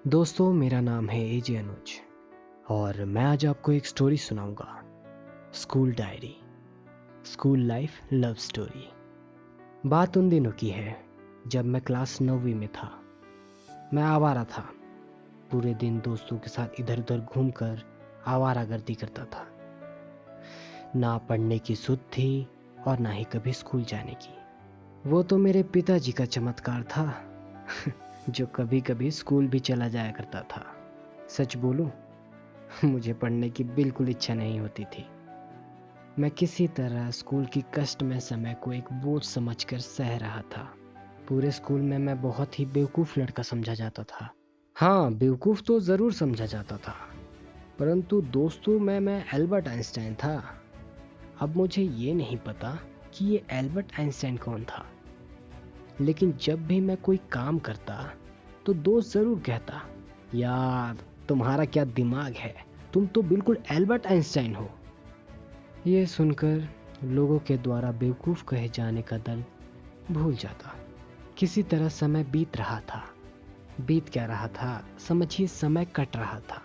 दोस्तों, मेरा नाम है एजे अनुज और मैं आज आपको एक स्टोरी सुनाऊंगा। School diary, school life love story. बात उन दिनों की है जब मैं क्लास 9वीं में था। मैं आवारा था। पूरे दिन दोस्तों के साथ इधर उधर घूमकर आवारागर्दी करता था। ना पढ़ने की सुध थी और ना ही कभी स्कूल जाने की। वो तो मेरे पिताजी का चमत्कार था जो कभी कभी स्कूल भी चला जाया करता था। सच बोलूं, मुझे पढ़ने की बिल्कुल इच्छा नहीं होती थी। मैं किसी तरह स्कूल की कष्टमय समय को एक बोझ समझकर सह रहा था। पूरे स्कूल में मैं बहुत ही बेवकूफ़ लड़का समझा जाता था। हाँ, बेवकूफ़ तो ज़रूर समझा जाता था, परंतु दोस्तों में मैं एल्बर्ट आइंस्टाइन था। अब मुझे ये नहीं पता कि ये एल्बर्ट आइंस्टाइन कौन था, लेकिन जब भी मैं कोई काम करता तो दोस्त ज़रूर कहता, यार तुम्हारा क्या दिमाग है, तुम तो बिल्कुल एल्बर्ट आइंस्टाइन हो। ये सुनकर लोगों के द्वारा बेवकूफ़ कहे जाने का दर्द भूल जाता। किसी तरह समय बीत रहा था। बीत क्या रहा था, समझिए समय कट रहा था।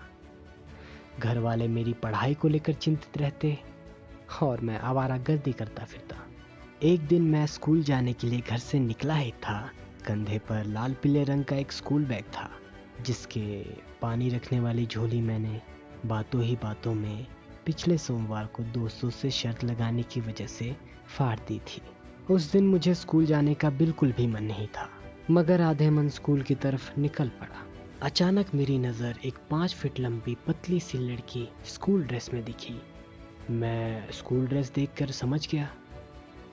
घर वाले मेरी पढ़ाई को लेकर चिंतित रहते और मैं आवारागर्दी करता फिरता। एक दिन मैं स्कूल जाने के लिए घर से निकला ही था। कंधे पर लाल पीले रंग का एक स्कूल बैग था, जिसके पानी रखने वाली झोली मैंने बातों ही बातों में पिछले सोमवार को दोस्तों से शर्त लगाने की वजह से फाड़ दी थी। उस दिन मुझे स्कूल जाने का बिल्कुल भी मन नहीं था, मगर आधे मन स्कूल की तरफ निकल पड़ा। अचानक मेरी नज़र एक 5 फीट लंबी पतली सी लड़की स्कूल ड्रेस में दिखी। मैं स्कूल ड्रेस देखकर समझ गया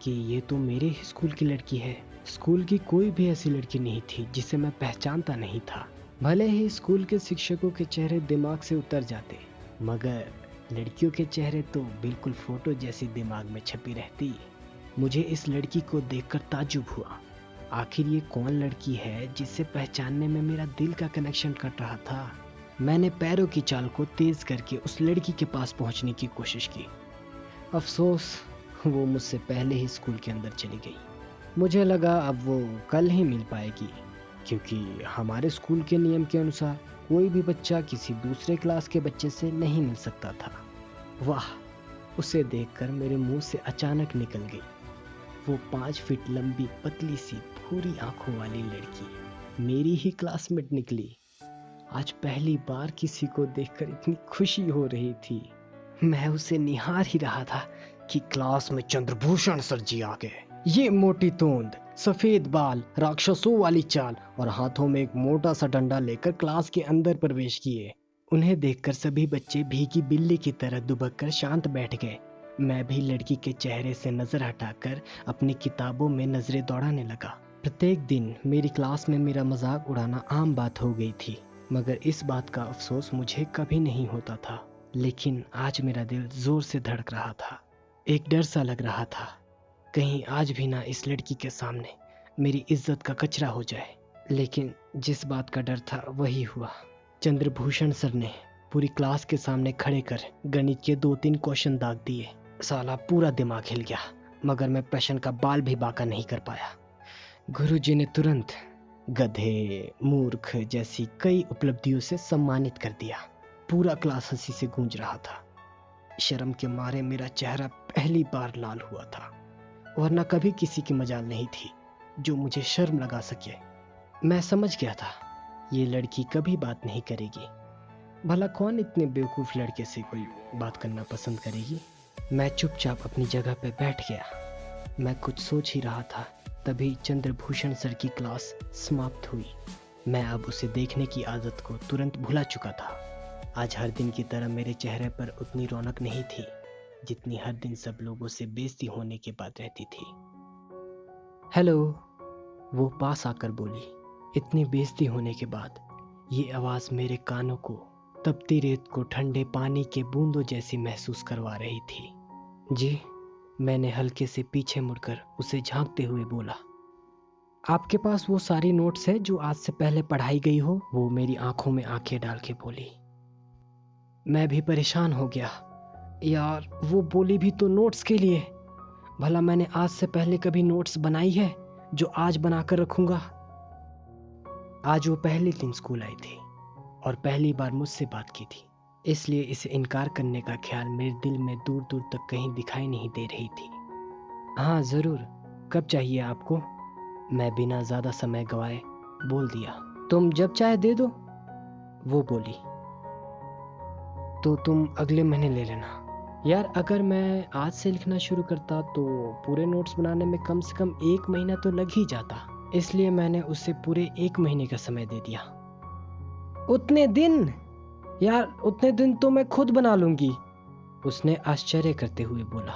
कि ये तो मेरे ही स्कूल की लड़की है। स्कूल की कोई भी ऐसी लड़की नहीं थी जिसे मैं पहचानता नहीं था। भले ही स्कूल के शिक्षकों के चेहरे दिमाग से उतर जाते, मगर लड़कियों के चेहरे तो बिल्कुल फोटो जैसी दिमाग में छपी रहती। मुझे इस लड़की को देखकर ताज्जुब हुआ। आखिर ये कौन लड़की है जिसे पहचानने में मेरा दिल का कनेक्शन कट रहा था। मैंने पैरों की चाल को तेज करके उस लड़की के पास पहुंचने की कोशिश की। अफसोस, वो मुझसे पहले ही स्कूल के अंदर चली गई। मुझे लगा अब वो कल ही मिल पाएगी, क्योंकि हमारे स्कूल के नियम के अनुसार कोई भी बच्चा किसी दूसरे क्लास के बच्चे से नहीं मिल सकता था। वाह, उसे देखकर मेरे मुंह से अचानक निकल गई। वो 5 फीट लंबी पतली सी भूरी आंखों वाली लड़की मेरी ही क्लासमेट निकली। आज पहली बार किसी को देखकर इतनी खुशी हो रही थी। मैं उसे निहार ही रहा था कि क्लास में चंद्रभूषण सर जी आ गए। ये मोटी तोंद, सफेद बाल, राक्षसों वाली चाल और हाथों में एक मोटा सा डंडा लेकर क्लास के अंदर प्रवेश किए। उन्हें देखकर सभी बच्चे भीगी बिल्ली की तरह दुबक कर शांत बैठ गए। मैं भी लड़की के चेहरे से नजर हटाकर अपनी किताबों में नजरें दौड़ाने लगा। प्रत्येक दिन मेरी क्लास में मेरा मजाक उड़ाना आम बात हो गई थी, मगर इस बात का अफसोस मुझे कभी नहीं होता था। लेकिन आज मेरा दिल जोर से धड़क रहा था। एक डर सा लग रहा था, कहीं आज भी ना इस लड़की के सामने मेरी इज्जत का कचरा हो जाए। लेकिन जिस बात का डर था वही हुआ। चंद्रभूषण सर ने पूरी क्लास के सामने खड़े कर गणित के 2-3 क्वेश्चन दाग दिए। साला पूरा दिमाग हिल गया, मगर मैं प्रश्न का बाल भी बांका नहीं कर पाया। गुरुजी ने तुरंत गधे, मूर्ख जैसी कई उपलब्धियों से सम्मानित कर दिया। पूरा क्लास हंसी से गूंज रहा था। शर्म के मारे मेरा चेहरा पहली बार लाल हुआ था, वरना कभी किसी की मजाल नहीं थी जो मुझे शर्म लगा सके। मैं समझ गया था ये लड़की कभी बात नहीं करेगी। भला कौन इतने बेवकूफ लड़के से कोई बात करना पसंद करेगी। मैं चुपचाप अपनी जगह पर बैठ गया। मैं कुछ सोच ही रहा था, तभी चंद्रभूषण सर की क्लास समाप्त हुई। मैं अब उसे देखने की आदत को तुरंत भुला चुका था। आज हर दिन की तरह मेरे चेहरे पर उतनी रौनक नहीं थी जितनी हर दिन सब लोगों से बेइज्जती होने के बाद रहती थी। हेलो, वो पास आकर बोली। इतनी बेइज्जती होने के बाद ये आवाज मेरे कानों को तपती रेत को ठंडे पानी के बूंदों जैसी महसूस करवा रही थी। जी, मैंने हल्के से पीछे मुड़कर उसे झांकते हुए बोला। आपके पास वो सारी नोट्स है जो आज से पहले पढ़ाई गई हो? वो मेरी आंखों में आंखें डाल के बोली। मैं भी परेशान हो गया। यार, वो बोली भी तो नोट्स के लिए। भला मैंने आज से पहले कभी नोट्स बनाई है जो आज बनाकर रखूंगा? आज वो पहले दिन स्कूल आई थी। और पहली बार मुझसे बात की थी, इसलिए इसे इनकार करने का ख्याल मेरे दिल में दूर दूर तक कहीं दिखाई नहीं दे रही थी। हाँ ज़रूर, कब चाहिए आपको? मैं बिना ज़्यादा समय गवाए बोल दिया। तुम जब चाहे दे दो, वो बोली। तो तुम अगले महीने ले लेना। यार अगर मैं आज से लिखना शुरू करता तो पूरे नोट्स बनाने में कम से कम 1 महीना तो लग ही जाता, इसलिए मैंने उसे पूरे 1 महीने का समय दे दिया। उतने दिन? यार उतने दिन तो मैं खुद बना लूंगी, उसने आश्चर्य करते हुए बोला।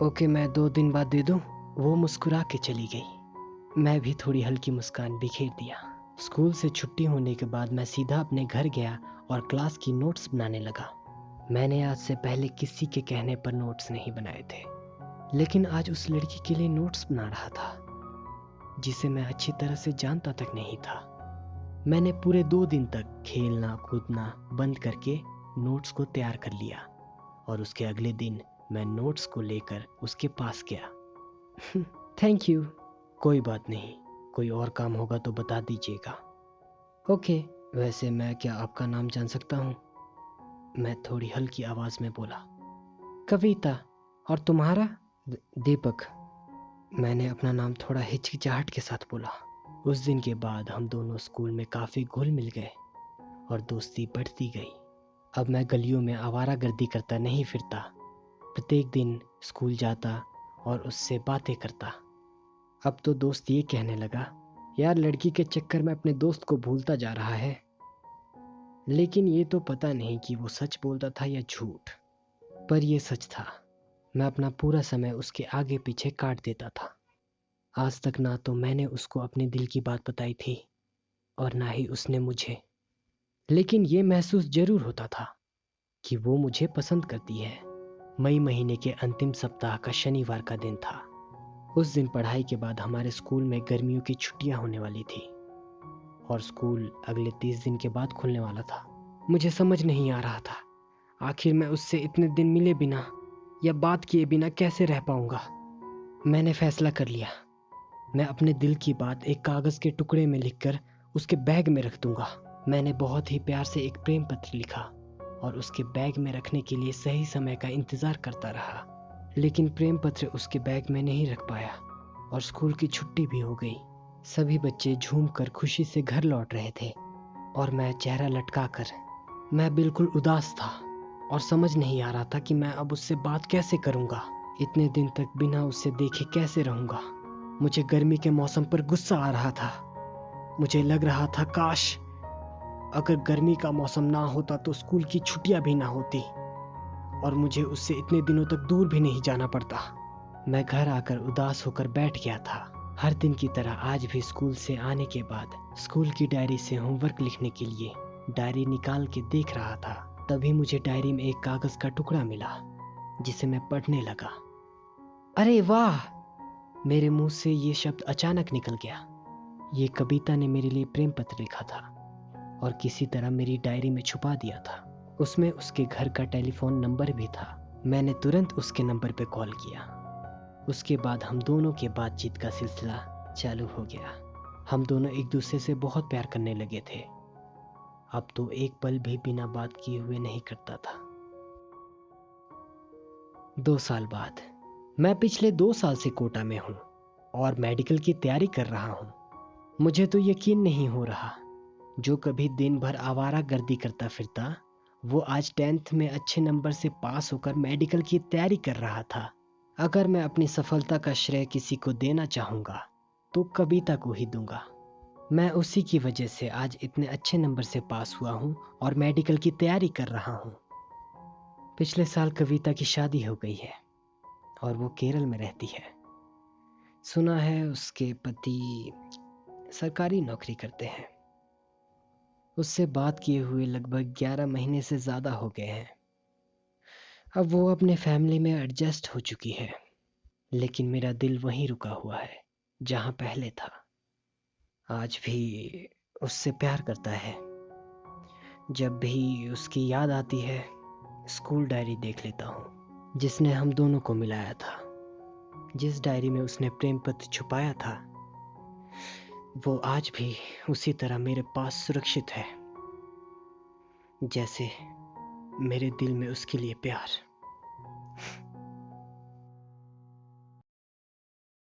ओके, मैं 2 दिन बाद दे दूं? वो मुस्कुरा के चली गई। मैं भी थोड़ी हल्की मुस्कान बिखेर दिया। स्कूल से छुट्टी होने के बाद मैं सीधा अपने घर गया और क्लास की नोट्स बनाने लगा। मैंने आज से पहले किसी के कहने पर नोट्स नहीं बनाए थे, लेकिन आज उस लड़की के लिए नोट्स बना रहा था जिसे मैं अच्छी तरह से जानता तक नहीं था। मैंने पूरे 2 दिन तक खेलना कूदना बंद करके नोट्स को तैयार कर लिया और उसके अगले दिन मैं नोट्स को लेकर उसके पास गया। Thank you. कोई बात नहीं, कोई और काम होगा तो बता दीजिएगा। ओके, वैसे मैं क्या आपका नाम जान सकता हूँ? मैं थोड़ी हल्की आवाज में बोला। कविता। और तुम्हारा? दीपक। मैंने अपना नाम थोड़ा हिचकिचाहट के साथ बोला। उस दिन के बाद हम दोनों स्कूल में काफी घुल मिल गए और दोस्ती बढ़ती गई। अब मैं गलियों में आवारागर्दी करता नहीं फिरता, प्रत्येक दिन स्कूल जाता और उससे बातें करता। अब तो दोस्त ये कहने लगा, यार लड़की के चक्कर में अपने दोस्त को भूलता जा रहा है। लेकिन ये तो पता नहीं कि वो सच बोलता था या झूठ, पर ये सच था। मैं अपना पूरा समय उसके आगे पीछे काट देता था। आज तक ना तो मैंने उसको अपने दिल की बात बताई थी और ना ही उसने मुझे, लेकिन ये महसूस जरूर होता था कि वो मुझे पसंद करती है। मई महीने के अंतिम सप्ताह का शनिवार का दिन था। उस दिन पढ़ाई के बाद हमारे स्कूल में गर्मियों की छुट्टियां होने वाली थी और स्कूल अगले 30 दिन के बाद खुलने वाला था। मुझे समझ नहीं आ रहा था आखिर मैं उससे इतने दिन मिले बिना या बात किए बिना कैसे रह पाऊंगा। मैंने फैसला कर लिया, मैं अपने दिल की बात एक कागज के टुकड़े में लिखकर उसके बैग में रख दूंगा। मैंने बहुत ही प्यार से एक प्रेम पत्र लिखा और उसके बैग में रखने के लिए सही समय का इंतजार करता रहा, लेकिन प्रेम पत्र उसके बैग में नहीं रख पाया और स्कूल की छुट्टी भी हो गई। सभी बच्चे झूमकर खुशी से घर लौट रहे थे और मैं चेहरा लटकाकर, मैं बिल्कुल उदास था और समझ नहीं आ रहा था कि मैं अब उससे बात कैसे करूंगा। इतने दिन तक बिना उससे देखे कैसे रहूंगा। मुझे गर्मी के मौसम पर गुस्सा आ रहा था। मुझे लग रहा था काश अगर गर्मी का मौसम ना होता तो स्कूल की छुट्टियां भी ना होती और मुझे उससे इतने दिनों तक दूर भी नहीं जाना पड़ता। मैं घर आकर उदास होकर बैठ गया था। हर दिन की तरह आज भी स्कूल से आने के बाद स्कूल की डायरी से होमवर्क लिखने के लिए डायरी निकाल के देख रहा था। तभी मुझे डायरी में एक कागज का टुकड़ा मिला जिसे मैं पढ़ने लगा। अरे वाह! मेरे मुंह से ये शब्द अचानक निकल गया। ये कविता ने मेरे लिए प्रेम पत्र लिखा था और किसी तरह मेरी डायरी में छुपा दिया था। उसमें उसके घर का टेलीफोन नंबर भी था। मैंने तुरंत उसके नंबर पे कॉल किया। उसके बाद हम दोनों के बातचीत का सिलसिला चालू हो गया। हम दोनों एक दूसरे से बहुत प्यार करने लगे थे। अब तो एक पल भी बिना बात किए हुए नहीं करता था। 2 साल बाद मैं पिछले 2 साल से कोटा में हूँ और मेडिकल की तैयारी कर रहा हूँ। मुझे तो यकीन नहीं हो रहा, जो कभी दिन भर आवारागर्दी करता फिरता वो आज 10th में अच्छे नंबर से पास होकर मेडिकल की तैयारी कर रहा था। अगर मैं अपनी सफलता का श्रेय किसी को देना चाहूँगा तो कविता को ही दूंगा। मैं उसी की वजह से आज इतने अच्छे नंबर से पास हुआ हूँ और मेडिकल की तैयारी कर रहा हूँ। पिछले साल कविता की शादी हो गई है और वो केरल में रहती है। सुना है उसके पति सरकारी नौकरी करते हैं। उससे बात किए हुए लगभग 11 महीने से ज़्यादा हो गए हैं। अब वो अपने फैमिली में एडजस्ट हो चुकी है, लेकिन मेरा दिल वहीं रुका हुआ है जहाँ पहले था। आज भी उससे प्यार करता है। जब भी उसकी याद आती है स्कूल डायरी देख लेता हूँ जिसने हम दोनों को मिलाया था। जिस डायरी में उसने प्रेम पत्र छुपाया था वो आज भी उसी तरह मेरे पास सुरक्षित है। जैसे मेरे दिल में उसके लिए प्यार।